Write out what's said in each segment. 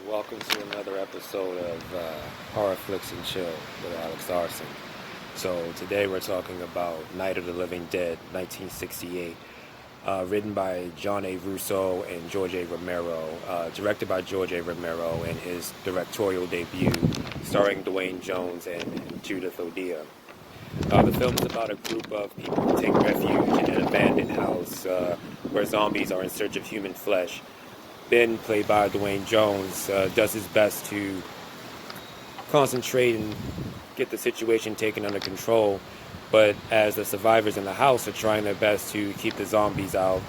welcome to another episode of Horror Flicks and Chill with Alex Arson. So today we're talking about Night of the Living Dead, 1968, written by John A. Russo and George A. Romero, directed by George A. Romero in his directorial debut, starring Duane Jones and Judith. The film is about a group of people who take refuge in an abandoned house where zombies are in search of human flesh. Ben, played by Duane Jones, does his best to concentrate and get the situation taken under control. But as the survivors in the house are trying their best to keep the zombies out,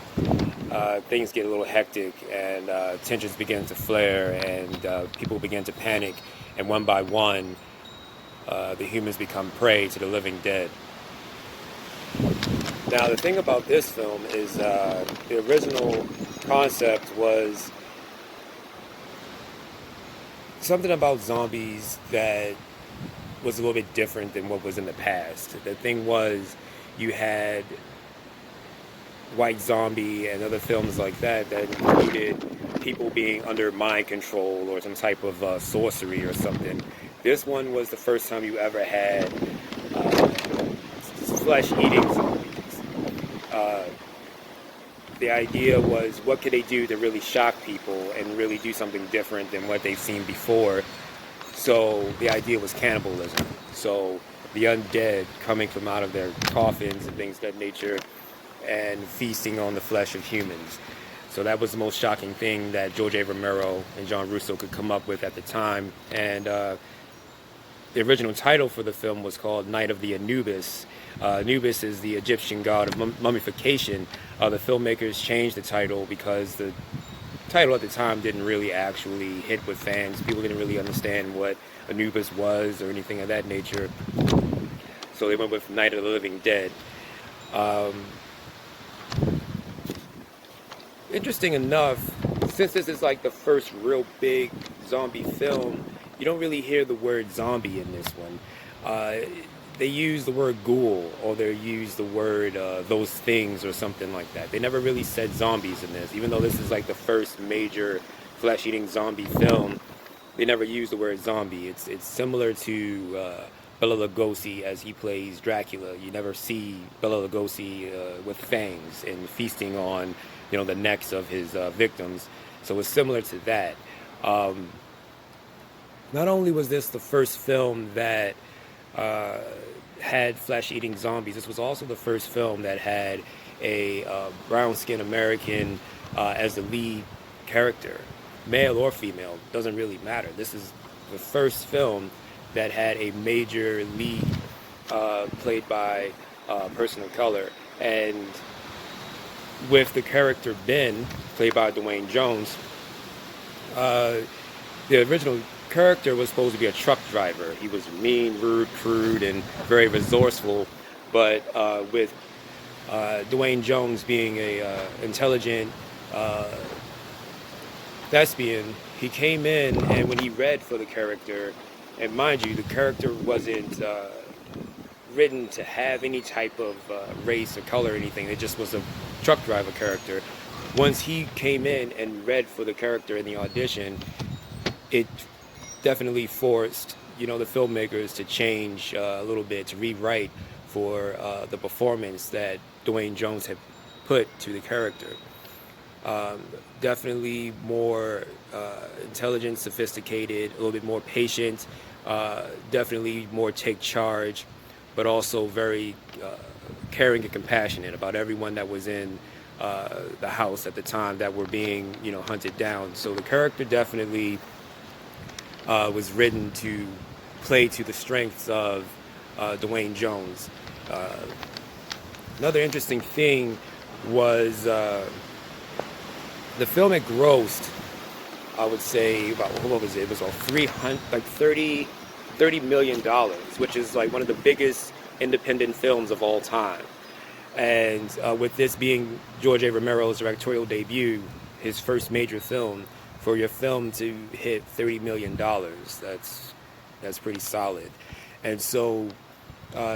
things get a little hectic and tensions begin to flare and people begin to panic. And one by one, the humans become prey to the living dead. Now, the thing about this film is the original concept was something about zombies that was a little bit different than what was in the past. The thing was, you had White Zombie and other films like that included people being under mind control or some type of sorcery or something. This one was the first time you ever had flesh-eating zombies. The idea was, what could they do to really shock people and really do something different than what they've seen before? So the idea was cannibalism. So the undead coming from out of their coffins and things of that nature and feasting on the flesh of humans. So that was the most shocking thing that George A. Romero and John Russo could come up with at the time. And the original title for the film was called Night of the Anubis. Anubis is the Egyptian god of mummification. The filmmakers changed the title because the title at the time didn't really actually hit with fans. People didn't really understand what Anubis was or anything of that nature. So they went with Night of the Living Dead. Interesting enough, since this is like the first real big zombie film, you don't really hear the word zombie in this one. They use the word ghoul, or they use the word those things or something like that. They never really said zombies in this, even though this is like the first major flesh-eating zombie film. They never use the word zombie. It's similar to Bela Lugosi as he plays Dracula. You never see Bela Lugosi with fangs and feasting on, the necks of his victims. So it's similar to that. Not only was this the first film that had flesh-eating zombies, this was also the first film that had a brown-skinned American as the lead character. Male or female, doesn't really matter. This is the first film that had a major lead played by a person of color. And with the character Ben, played by Duane Jones, the original character was supposed to be a truck driver. He was mean, rude, crude, and very resourceful. But with Duane Jones being a intelligent thespian, he came in, and when he read for the character, and mind you, the character wasn't written to have any type of race or color or anything. It just was a truck driver character. Once he came in and read for the character in the audition, it definitely forced, the filmmakers to change a little bit, to rewrite for the performance that Duane Jones had put to the character. Definitely more intelligent, sophisticated, a little bit more patient, definitely more take charge, but also very caring and compassionate about everyone that was in the house at the time that were being, hunted down. So the character definitely was written to play to the strengths of Duane Jones. Another interesting thing was the film had grossed, I would say, about, what was it? It was about $30 million, which is like one of the biggest independent films of all time. And with this being George A. Romero's directorial debut, his first major film, for your film to hit $30 million, that's pretty solid. And so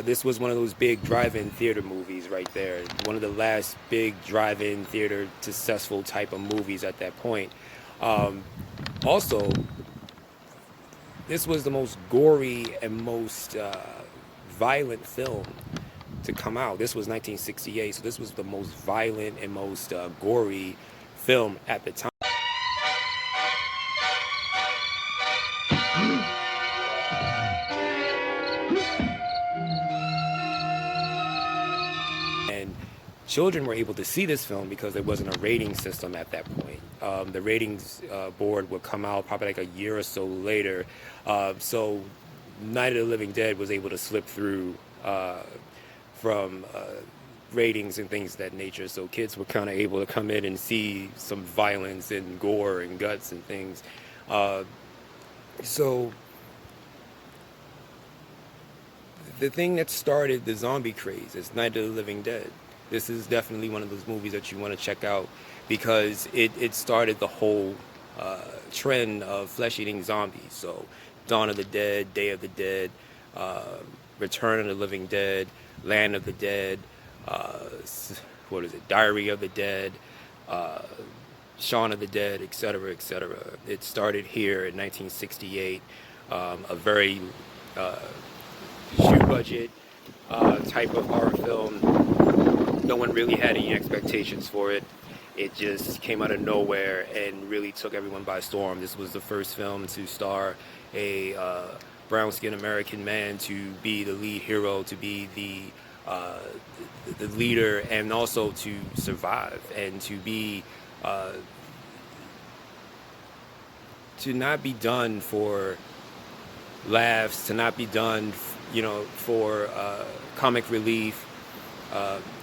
this was one of those big drive-in theater movies right there. One of the last big drive-in theater successful type of movies at that point. Also, this was the most gory and most violent film to come out. This was 1968, so this was the most violent and most gory film at the time. And children were able to see this film because there wasn't a rating system at that point. The ratings board would come out probably like a year or so later. So Night of the Living Dead was able to slip through from ratings and things of that nature. So kids were kind of able to come in and see some violence and gore and guts and things. So the thing that started the zombie craze is Night of the Living Dead. This is definitely one of those movies that you want to check out because it started the whole trend of flesh-eating zombies. So Dawn of the Dead, Day of the Dead, Return of the Living Dead, Land of the Dead, what is it, Diary of the Dead, Shaun of the Dead, etc., etc. It started here in 1968, a very shoe budget type of horror film. No one really had any expectations for it. It just came out of nowhere and really took everyone by storm. This was the first film to star a brown-skinned American man to be the lead hero, to be the leader, and also to survive and to be to not be done for laughs, to not be done, for comic relief.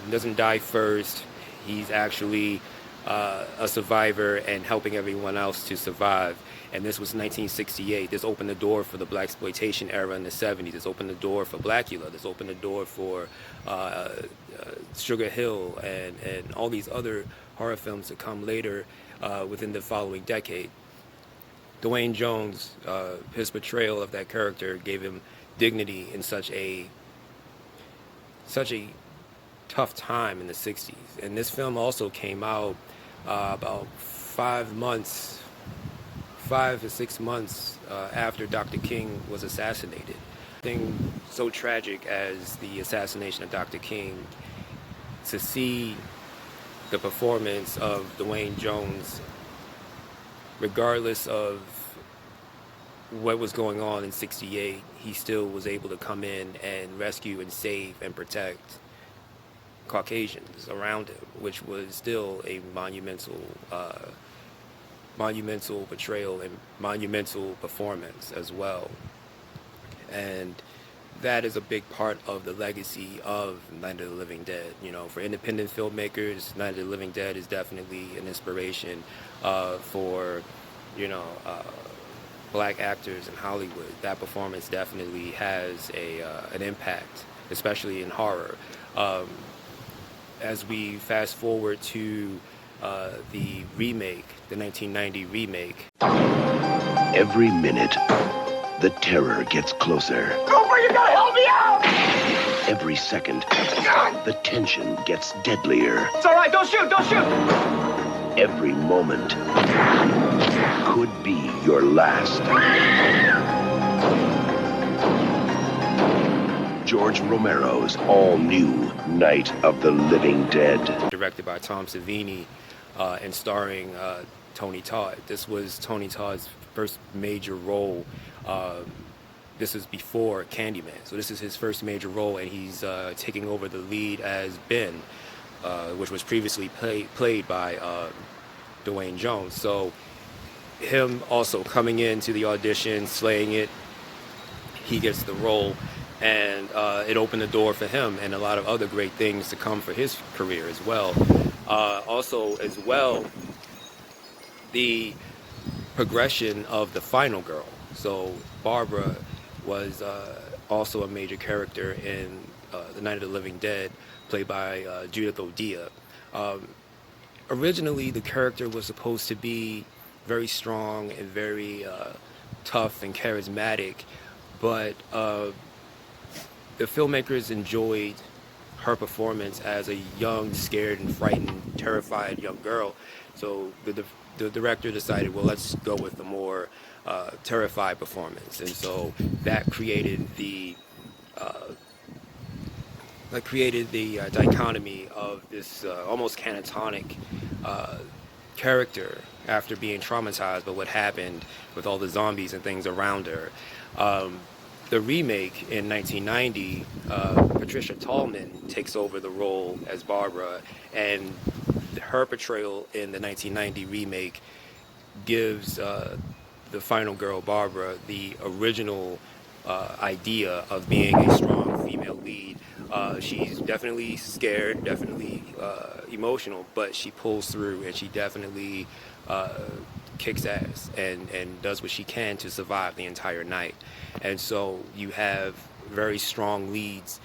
Doesn't die first. He's actually a survivor and helping everyone else to survive. And this was 1968. This opened the door for the blaxploitation era in the 70s. This opened the door for Blackula. This opened the door for Sugar Hill and all these other horror films that come later within the following decade. Duane Jones, his portrayal of that character gave him dignity in such a tough time in the 60s. And this film also came out about 5 to 6 months after Dr. King was assassinated. Thing so tragic as the assassination of Dr. King, to see the performance of Duane Jones, regardless of what was going on in 68, he still was able to come in and rescue and save and protect Caucasians around him, which was still a monumental portrayal and monumental performance as well. And that is a big part of the legacy of Night of the Living Dead. For independent filmmakers, Night of the Living Dead is definitely an inspiration for black actors in Hollywood. That performance definitely has an impact, especially in horror. As we fast forward to the remake, the 1990 remake. Every minute, the terror gets closer. Cooper, you gotta help me out! Every second, the tension gets deadlier. It's all right, don't shoot, don't shoot! Every moment could be your last. George Romero's all-new Night of the Living Dead. Directed by Tom Savini and starring Tony Todd. This was Tony Todd's first major role. This is before Candyman. So this is his first major role, and he's taking over the lead as Ben, which was previously played by Duane Jones. So him also coming into the audition, slaying it, he gets the role. And it opened the door for him and a lot of other great things to come for his career as well. The progression of the final girl. So Barbara was also a major character in The Night of the Living Dead, played by Judith O'Dea. Originally, the character was supposed to be very strong and very tough and charismatic, but the filmmakers enjoyed her performance as a young, scared and frightened, terrified young girl. So the the director decided, well, let's go with a more terrified performance, and so that created the dichotomy of this almost catatonic character after being traumatized by what happened with all the zombies and things around her. The remake in 1990, Patricia Tallman takes over the role as Barbara, and her portrayal in the 1990 remake gives the final girl, Barbara, the original idea of being a strong female lead. She's definitely scared, definitely emotional, but she pulls through, and she definitely kicks ass and does what she can to survive the entire night. And so you have very strong leads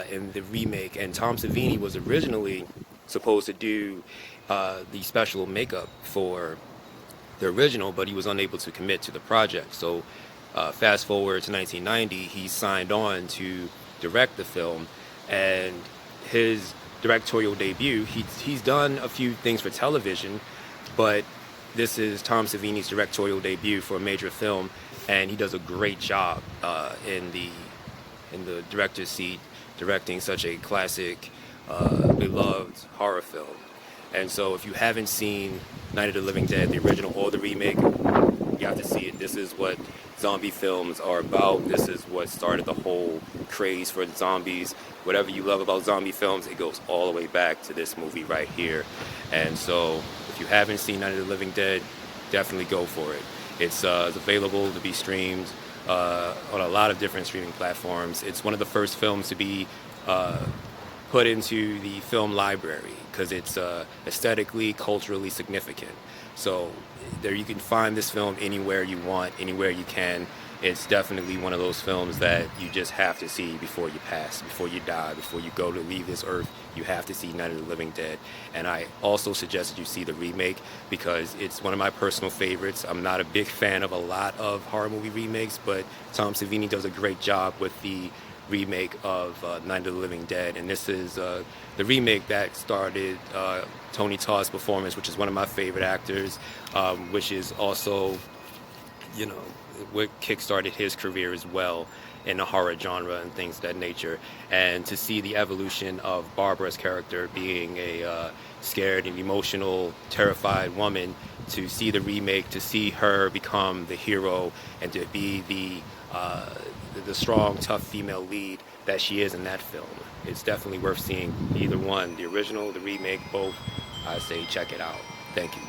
in the remake. And Tom Savini was originally supposed to do the special makeup for the original, but he was unable to commit to the project. So fast forward to 1990, he signed on to direct the film, and his directorial debut, he's done a few things for television, but this is Tom Savini's directorial debut for a major film, and he does a great job in the director's seat, directing such a classic, beloved horror film. And so if you haven't seen Night of the Living Dead, the original or the remake, you have to see it. This is what zombie films are about. This is what started the whole craze for zombies. Whatever you love about zombie films, it goes all the way back to this movie right here. And so if you haven't seen Night of the Living Dead, definitely go for it. It's available to be streamed on a lot of different streaming platforms. It's one of the first films to be put into the film library because it's aesthetically, culturally significant. So there you can find this film anywhere you want, anywhere you can. It's definitely one of those films that you just have to see before you pass, before you die, before you go to leave this earth. You have to see Night of the Living Dead. And I also suggest that you see the remake because it's one of my personal favorites. I'm not a big fan of a lot of horror movie remakes, but Tom Savini does a great job with the remake of Night of the Living Dead. And this is the remake that started Tony Todd's performance, which is one of my favorite actors, which is also, you know, what kickstarted his career as well in the horror genre and things of that nature. And to see the evolution of Barbara's character being a scared and emotional, terrified woman, to see the remake, to see her become the hero and to be the strong, tough female lead that she is in that film. It's definitely worth seeing either one, the original, the remake, both. I say check it out. Thank you.